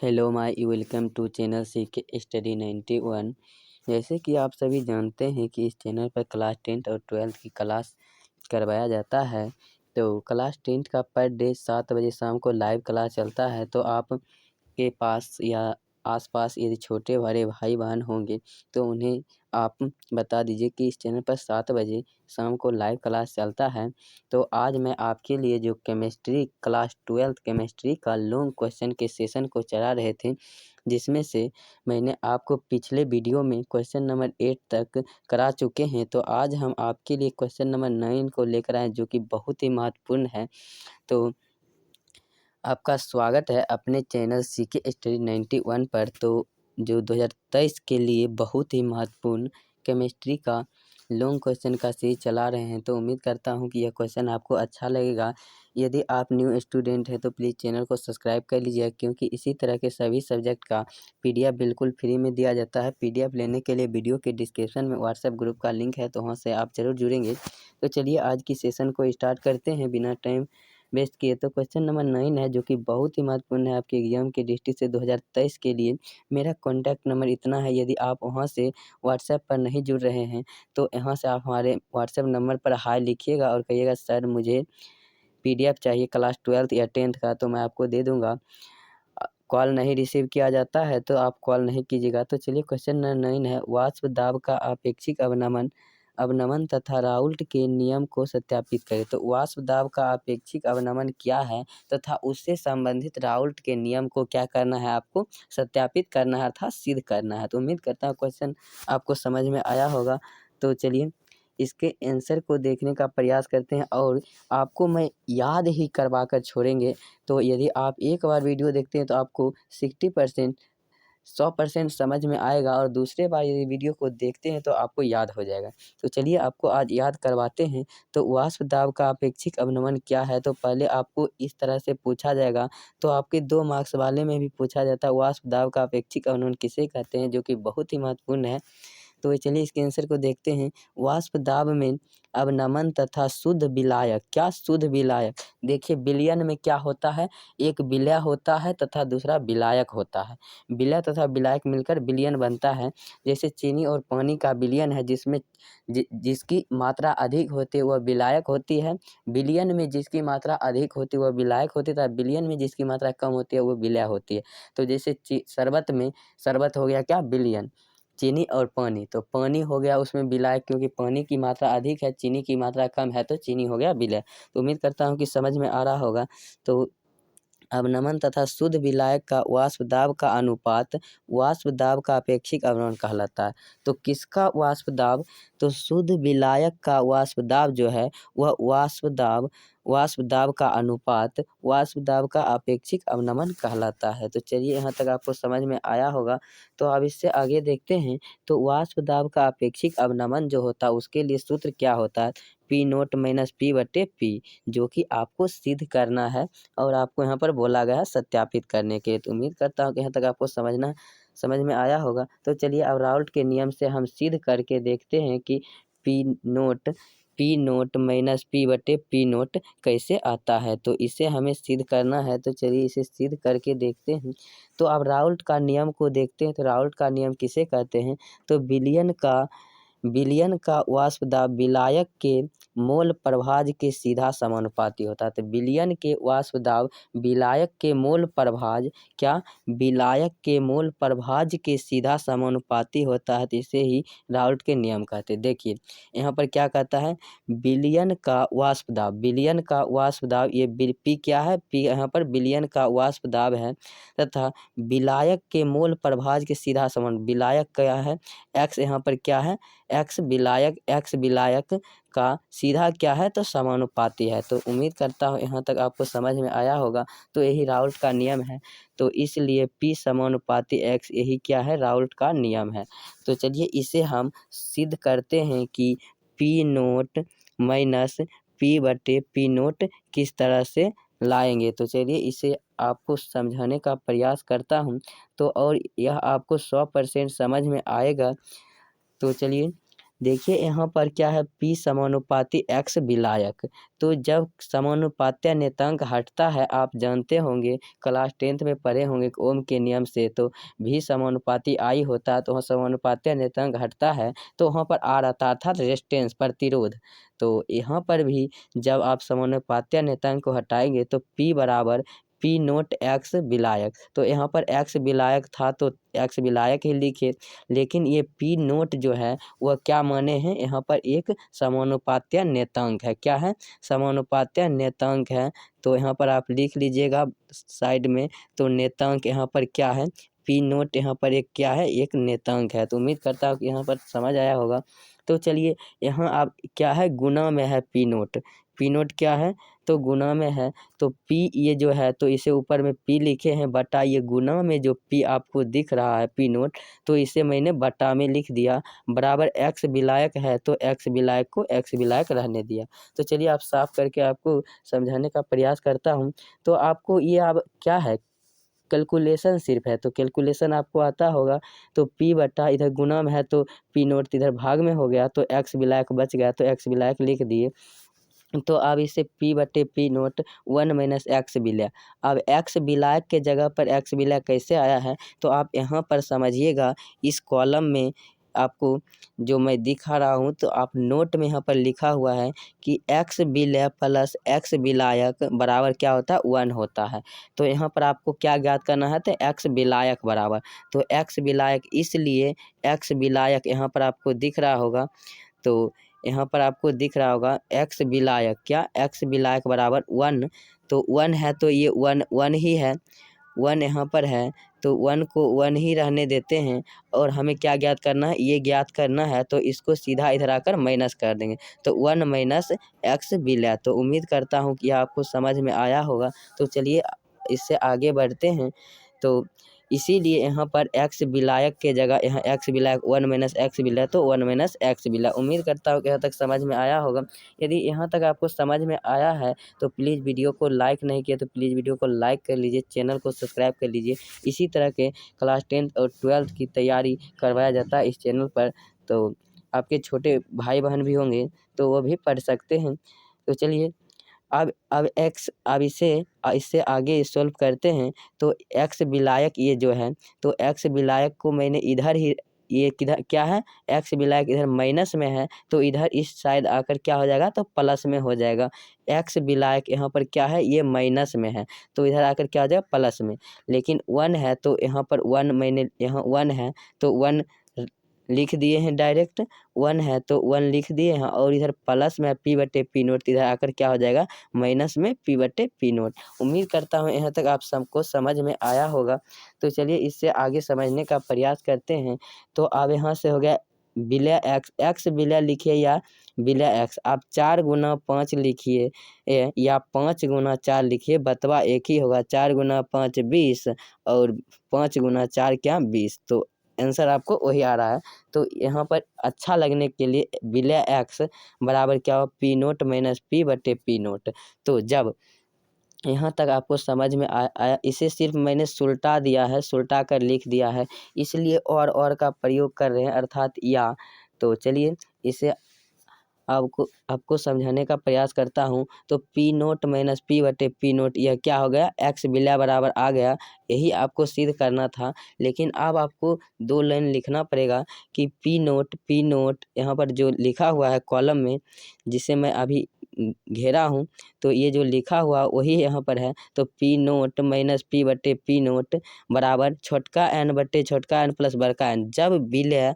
Hello my welcome to channel CK study 91। जैसे कि आप सभी जानते हैं कि इस चैनल पर क्लास 10th और 12th की क्लास करवाया जाता है। तो क्लास 10th का पर डे 7 बजे शाम को लाइव क्लास चलता है। तो आप के पास या आसपास यदि छोटे बड़े भाई बहन होंगे तो उन्हें आप बता दीजिए कि इस चैनल पर 7 बजे शाम को लाइव क्लास चलता है। तो आज मैं आपके लिए जो केमिस्ट्री क्लास 12th केमिस्ट्री का लॉन्ग क्वेश्चन के सेशन को चला रहे थे, जिसमें से मैंने आपको पिछले वीडियो में क्वेश्चन नंबर 8 तक करा चुके हैं। तो आज हम आपके लिए क्वेश्चन नंबर 9 को लेकर आए, जो कि बहुत ही महत्वपूर्ण है। तो आपका स्वागत है अपने चैनल सीके स्टडी 91 पर। तो जो 2023 के लिए बहुत ही महत्वपूर्ण केमिस्ट्री का लॉन्ग क्वेश्चन का सीरीज चला रहे हैं। तो उम्मीद करता हूं कि यह क्वेश्चन आपको अच्छा लगेगा। यदि आप न्यू स्टूडेंट हैं तो प्लीज़ चैनल को सब्सक्राइब कर लीजिए, क्योंकि इसी तरह के सभी सब्जेक्ट का पीडीएफ बिल्कुल फ्री में दिया जाता है। पीडीएफ लेने के लिए वीडियो के डिस्क्रिप्शन में व्हाट्सएप ग्रुप का लिंक है, तो वहाँ से आप ज़रूर जुड़ेंगे। तो चलिए आज की सेशन को स्टार्ट करते हैं बिना टाइम वेस्ट किए। तो क्वेश्चन नंबर 9 है, जो कि बहुत ही महत्वपूर्ण है आपके एग्जाम के दृष्टि से 2023 के लिए। मेरा कॉन्टैक्ट नंबर इतना है, यदि आप वहाँ से व्हाट्सएप पर नहीं जुड़ रहे हैं तो यहाँ से आप हमारे व्हाट्सएप नंबर पर हाय लिखिएगा और कहिएगा सर मुझे पीडीएफ चाहिए क्लास 12th या 10th का, तो मैं आपको दे दूँगा। कॉल नहीं रिसीव किया जाता है तो आप कॉल नहीं कीजिएगा। तो चलिए क्वेश्चन नंबर 9 है, वाष्प दाब का अपेक्षिक अवनमन अवनमन तथा राउल्ट के नियम को सत्यापित करें। तो वाष्प दाब का अपेक्षिक अवनमन क्या है तथा उससे संबंधित राउल्ट के नियम को क्या करना है, आपको सत्यापित करना है अर्थात सिद्ध करना है। तो उम्मीद करता हूँ क्वेश्चन आपको समझ में आया होगा। तो चलिए इसके आंसर को देखने का प्रयास करते हैं और आपको मैं याद ही करवा कर छोड़ेंगे। तो यदि आप एक बार वीडियो देखते हैं तो आपको 60% 100% समझ में आएगा, और दूसरे बार यदि वीडियो को देखते हैं तो आपको याद हो जाएगा। तो चलिए आपको आज याद करवाते हैं। तो वाष्प दाब का अपेक्षिक अवनमन क्या है, तो पहले आपको इस तरह से पूछा जाएगा। तो आपके 2 मार्क्स वाले में भी पूछा जाता है वाष्प दाब का अपेक्षिक अवनमन किसे कहते हैं, जो कि बहुत ही महत्वपूर्ण है। तो चलिए इसके आंसर को देखते हैं। वाष्प दाब में अवनमन तथा शुद्ध विलायक, क्या शुद्ध विलायक, देखिए विलयन में क्या होता है, एक विलय होता है तथा दूसरा विलायक होता है। विलय तथा विलायक मिलकर विलयन बनता है। जैसे चीनी और पानी का विलयन है, जिसमें जिसकी मात्रा अधिक होती है वह विलायक होती है। विलयन में जिसकी मात्रा अधिक होती है वह विलायक होती है, तथा विलयन में जिसकी मात्रा कम होती है वह विलय होती है। तो जैसे शरबत में, शरबत हो गया क्या, विलयन, चीनी और पानी, तो पानी हो गया उसमें विलायक, क्योंकि पानी की मात्रा अधिक है, चीनी की मात्रा कम है, तो चीनी हो गया विलय। तो उम्मीद करता हूँ कि समझ में आ रहा होगा। तो अवनमन तथा शुद्ध विलायक का वाष्प दाब का अनुपात वाष्प दाब का अपेक्षिक अवनमन कहलाता है। तो किसका वाष्प दाब, तो शुद्ध विलायक का वाष्प दाब जो है वह वाष्प दाब का अनुपात वाष्प दाब का अपेक्षिक अवनमन कहलाता है। तो चलिए यहाँ तक आपको समझ में आया होगा। तो अब इससे आगे देखते हैं। तो वाष्प दाब का अपेक्षिक अवनमन जो होता है उसके लिए सूत्र क्या होता है, पी नोट माइनस पी बटे पी, जो कि आपको सिद्ध करना है और आपको यहाँ पर बोला गया है सत्यापित करने के। तो उम्मीद करता हूँ कि यहाँ तक आपको समझ में आया होगा। तो चलिए अब राउल्ट के नियम से हम सिद्ध करके देखते हैं कि पी नोट माइनस पी बटे पी नोट कैसे आता है। तो इसे हमें सिद्ध करना है। तो चलिए इसे सिद्ध करके देखते हैं। तो अब राउल्ट का नियम को देखते हैं। तो राउल्ट का नियम किसे कहते हैं, तो विलयन का वाष्प दाब विलायक के मोल प्रभाज के सीधा समानुपाती होता है। तो विलयन के वाष्प दाब विलायक के मोल प्रभाज, क्या, विलायक के मोल प्रभाज के सीधा समानुपाती होता है। तो इसे ही राउल्ट के नियम कहते हैं। देखिए यहाँ पर क्या कहता है, विलयन का वाष्प दाब ये पी क्या है, पी यहाँ पर विलयन का वाष्प दाब है, तथा विलायक के मोल प्रभाज के सीधा समान, विलायक क्या है, एक्स, यहाँ पर क्या है, एक्स विलायक का सीधा क्या है, तो समानुपाती है। तो उम्मीद करता हूँ यहाँ तक आपको समझ में आया होगा। तो यही राउल्ट का नियम है। तो इसलिए P समानुपाती X, यही क्या है, राउल्ट का नियम है। तो चलिए इसे हम सिद्ध करते हैं कि P नोट माइनस P बटे P नोट किस तरह से लाएंगे। तो चलिए इसे आपको समझाने का प्रयास करता हूँ। तो और यह आपको 100% समझ में आएगा। तो चलिए देखिए यहाँ पर क्या है, P समानुपाती X विलायक। तो जब समानुपात्य नियतांक हटता है, आप जानते होंगे क्लास 10th में पढ़े होंगे ओम के नियम से, तो V समानुपाती I होता है, तो वहाँ समानुपात्य नियतांक हटता है तो वहाँ पर R आता है, अर्थात रेजिस्टेंस प्रतिरोध। तो यहाँ पर भी जब आप समानुपात्य नियतांक को हटाएंगे तो P बराबर P नोट X विलायक। तो यहाँ पर X विलायक था तो X विलायक ही लिखे, लेकिन ये P नोट जो है वह क्या माने हैं, यहाँ पर एक समानुपात्य नियतांक है। क्या है, समानुपात्य नियतांक है। तो यहाँ पर आप लिख लीजिएगा साइड में। तो नियतांक यहाँ पर क्या है, P नोट यहाँ पर एक क्या है, एक नियतांक है। तो उम्मीद करता हूँ कि यहाँ पर समझ आया होगा। तो चलिए यहाँ आप क्या है, गुना में है P नोट। P नोट क्या है, तो गुना में है। तो P ये जो है तो इसे ऊपर में P लिखे हैं बटा ये गुना में जो P आपको दिख रहा है P नोट, तो इसे मैंने बटा में लिख दिया बराबर X विलायक है तो X विलायक को X विलायक रहने दिया। तो चलिए आप साफ करके आपको समझाने का प्रयास करता हूँ। तो आपको ये अब क्या है, कैलकुलेशन सिर्फ है, तो कैलकुलेशन आपको आता होगा। तो P बटा इधर गुना में है तो P नोट इधर भाग में हो गया तो X विलायक बच गया तो X विलायक लिख दिए। तो अब इसे P बटे P नोट 1 माइनस X विलायक। अब X विलायक के जगह पर X विलायक कैसे आया है, तो आप यहाँ पर समझिएगा। इस कॉलम में आपको जो मैं दिखा रहा हूँ, तो आप नोट में यहाँ पर लिखा हुआ है कि X विलय प्लस X विलायक बराबर क्या होता है, 1 होता है। तो यहाँ पर आपको क्या ज्ञात करना है, तो X विलायक बराबर, तो X विलायक, इसलिए X विलायक यहाँ पर आपको दिख रहा होगा। तो यहाँ पर आपको दिख रहा होगा X विलायक, क्या X विलायक बराबर 1। तो 1 है तो ये 1 ही है, 1 यहाँ पर है तो 1 को 1 ही रहने देते हैं। और हमें क्या ज्ञात करना है, ये ज्ञात करना है, तो इसको सीधा इधर आकर माइनस कर देंगे। तो 1 माइनस X विलय। तो उम्मीद करता हूँ कि आपको समझ में आया होगा। तो चलिए इससे आगे बढ़ते हैं। तो इसीलिए यहाँ पर X विलायक के जगह यहाँ X विलायक 1 माइनस X विलय, तो 1 माइनस X विलय। उम्मीद करता हूँ कि यहाँ तक समझ में आया होगा। यदि यहाँ तक आपको समझ में आया है तो प्लीज़ वीडियो को लाइक नहीं किया तो प्लीज़ वीडियो को लाइक कर लीजिए, चैनल को सब्सक्राइब कर लीजिए। इसी तरह के क्लास 10th और 12th की तैयारी करवाया जाता है इस चैनल पर। तो आपके छोटे भाई बहन भी होंगे तो वो भी पढ़ सकते हैं। तो चलिए अब इससे आगे सॉल्व करते हैं। तो X विलायक ये जो है, तो X विलायक को मैंने इधर ही, ये किधर क्या है, X विलायक इधर माइनस में है तो इधर इस साइड आकर क्या हो जाएगा, तो प्लस में हो जाएगा। X विलायक यहाँ पर क्या है, ये माइनस में है तो इधर आकर क्या हो जाएगा, प्लस में। लेकिन 1 है तो यहाँ पर 1 मैंने यहाँ 1 है तो 1 लिख दिए हैं डायरेक्ट, 1 है तो 1 लिख दिए हैं। और इधर प्लस में P बटे P नोट, इधर आकर क्या हो जाएगा, माइनस में P बटे P नोट। उम्मीद करता हूँ यहाँ तक आप सबको समझ में आया होगा। तो चलिए इससे आगे समझने का प्रयास करते हैं। तो अब यहाँ से हो गया विलय X विलय लिखिए या विलय X, आप 4 गुना 5 लिखिए या 5 गुना 4 लिखिए, बतवा एक ही होगा। 4 गुना 5 20 और 5 गुना 4 क्या 20। तो आंसर आपको वही आ रहा है। तो यहाँ पर अच्छा लगने के लिए विलय X बराबर क्या हो, P नोट माइनस P बटे P नोट। तो जब यहाँ तक आपको समझ में आया, इसे सिर्फ मैंने सुलटा दिया है, सुलटा कर लिख दिया है, इसलिए और का प्रयोग कर रहे हैं, अर्थात या। तो चलिए इसे आपको समझाने का प्रयास करता हूँ। तो P नोट माइनस P बटे P नोट, यह क्या हो गया, X विलय बराबर आ गया। यही आपको सिद्ध करना था। लेकिन अब आपको 2 लाइन लिखना पड़ेगा कि P नोट यहाँ पर जो लिखा हुआ है कॉलम में, जिसे मैं अभी घेरा हूँ, तो ये जो लिखा हुआ वही यहाँ पर है। तो P नोट माइनस P बटे P नोट बराबर छोटका n बटे छोटका n प्लस बड़का n। जब विलय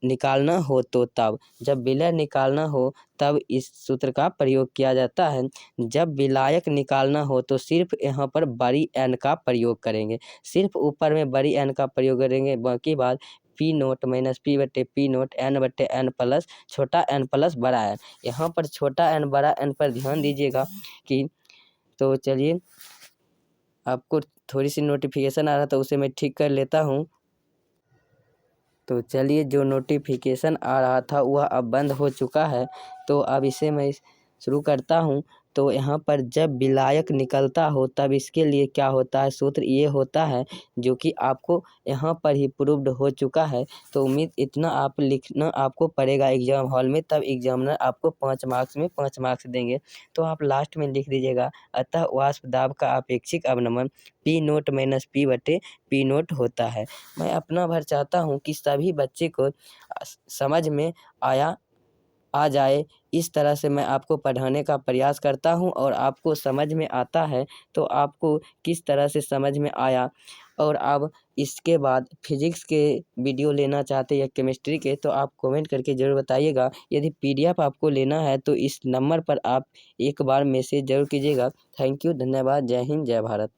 निकालना हो तो तब, जब विलय निकालना हो तब इस सूत्र का प्रयोग किया जाता है। जब विलायक निकालना हो तो सिर्फ यहाँ पर बड़ी n का प्रयोग करेंगे, सिर्फ ऊपर में बड़ी n का प्रयोग करेंगे। बाकी बात P नोट माइनस P बटे P नोट n बटे n प्लस छोटा n प्लस बड़ा n। यहाँ पर छोटा n बड़ा n पर ध्यान दीजिएगा कि, तो चलिए आपको थोड़ी सी नोटिफिकेशन आ रहा था उसे मैं ठीक कर लेता हूँ। तो चलिए जो नोटिफिकेशन आ रहा था वह अब बंद हो चुका है। तो अब इसे मैं शुरू करता हूँ। तो यहाँ पर जब विलायक निकलता हो तब इसके लिए क्या होता है, सूत्र ये होता है जो कि आपको यहाँ पर ही प्रूव्ड हो चुका है। तो उम्मीद इतना आप लिखना आपको पड़ेगा एग्जाम हॉल में, तब एग्जामिनर आपको 5 मार्क्स में 5 मार्क्स देंगे। तो आप लास्ट में लिख दीजिएगा, अतः वाष्प दाब का अपेक्षिक अवनमन पी नोट माइनस पी बटे पी नोट होता है। मैं अपना भर चाहता हूँ कि सभी बच्चे को समझ में आ जाए, इस तरह से मैं आपको पढ़ाने का प्रयास करता हूँ और आपको समझ में आता है तो आपको किस तरह से समझ में आया, और आप इसके बाद फिजिक्स के वीडियो लेना चाहते या केमिस्ट्री के, तो आप कमेंट करके ज़रूर बताइएगा। यदि पीडीएफ आपको लेना है तो इस नंबर पर आप एक बार मैसेज ज़रूर कीजिएगा। थैंक यू, धन्यवाद, जय हिंद, जय भारत।